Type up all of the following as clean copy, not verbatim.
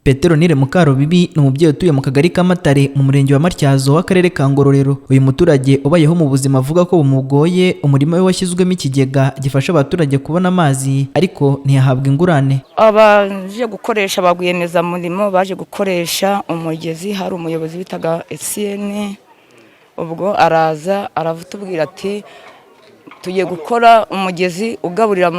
Petronile Mukarubibi ni umubyeyi utuye mu kagari k'Amatare mu murenge wa Matyazo w'akarere ka Ngororero. Uyu muturage ubayeho mu buzima avuga ko bumugoye, umurima we washyizwemo ikigega gifasha abaturage kubona amazi ariko ntiyahabwa ingurane. Abaje gukoresha bagwiyemeza murimo baje gukoresha umugezi, hari umuyobozi bitaga Etienne, ubwo araza aravutubwira ati tugiye gukora umugezi ugaburira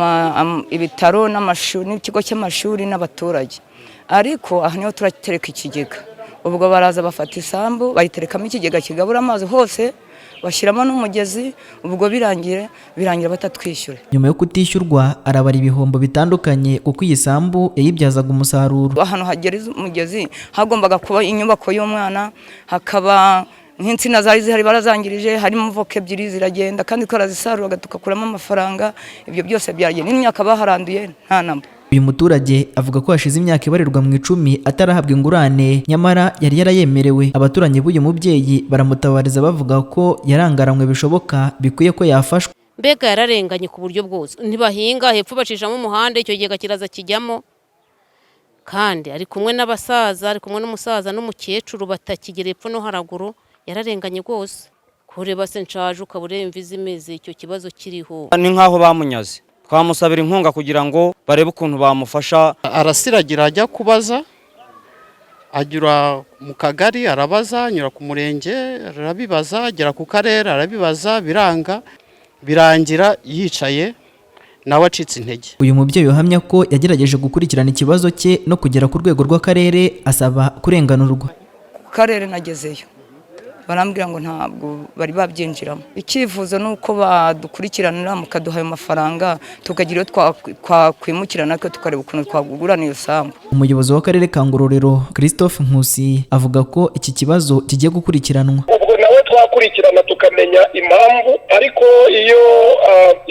ibitaro n'amashuri n'ikigo cy'amashuri n'abaturage, ariko aha niho turatereka ikigega. Ubwo baraza bafata isambu bayiterekamo ikigega kigabura amazi hose, bashyiramo n'umugezi, ubwo birangira batatwishyura. Nyuma yo kutishyurwa arabara ibihombo bitandukanye kuko iyi sambu yayibyazaga umusaruro. Ahantu hagera umugezi hagombaga kuba inyubako y'umwana, hakaba nk'insina zari zihari barazangirije, harimo voka ebyiri ziragenda kandi twarazisaruraga tugakuramo amafaranga. Ibyo byose byagenda n'imyaka baharanduye nta namba. Uyu muturage avuga ko hashize imyaka ibarirwa mu 10 atarahabwa ingurane, nyamara yari yarayemerewe. Abaturanyi b'uyu mubyeyi baramutabariza bavuga ko yarangaranywe bishoboka bikwiye ko yafashwa. Mbega yararenganye ku buryo bwose, ntibahinga hepfo bacishamo umuhanda, icyo kigega kiraza kijyamo, kandi ari kumwe n'abasaza, ari kumwe n'umusaza n'umukecuru batakigera hepfo no haraguru. Yararenganye rwose, kureba se nshaje ukabure imvi zimeze, icyo kibazo kiriho. Ni nkaho bamunyaze, twamusabira inkunga kugira ngo barebe ukuntu bamufasha. Arasiragira ajya kubaza, anyura mu kagari arabaza, anyura ku murenge arabibaza, agera ku karere arabibaza, birangira yicaye nawe acitse intege. Uyu mubyeyi uhamya ko yagerageje gukurikirana ikibazo cye no kugera ku rwego rw'akarere asaba kurenganurwa. Ku karere nagezeyo barambwira ngo ntabwo bari babyinjiramo. Icyifuzo nuko badukurikiranira mukaduha ayo mafaranga tukagira iyo twakwimukirana ko tukareba ukuntu twagugurana iyo sambu. Umuyobozi w'akarere ka Ngororero Christophe Nkusi avuga ko iki kibazo kigiye gukurikiranwa. Ubwo nawe twakurikirana tukamenya impamvu, ariko iyo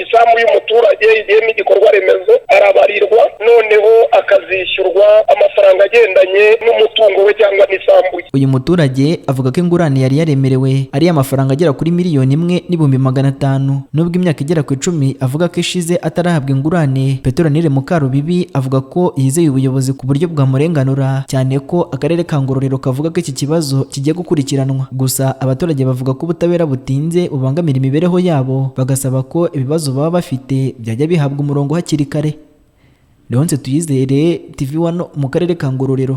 isambu y'umuturage igiyemo igikorwa remezo arabarirwa, noneho akazishyurwa amafaranga agendanye n'umutungo we cyangwa n'isambu ye. Uyu muturage avuga ko ingurane yari yaremerewe ari amafaranga agera kuri 1,500,000. Nubwo imyaka igera ku 10 avuga ko ishize atarahabwa ingurane, Petronile Mukarubibi avuga ko yizeye ubuyobozi ku buryo bwamurenganura, cyane ko akarere ka Ngororero kavuga ko iki kibazo kigiye gukurikiranwa. Gusa abaturage bavuga ko ubutabera butinze bubangamira imibereho yabo, bagasaba ko ibibazo baba bafite byajya bihabwa umurongo hakiri kare. Leonce Tuyizere, TV1 mu karere ka Ngororero.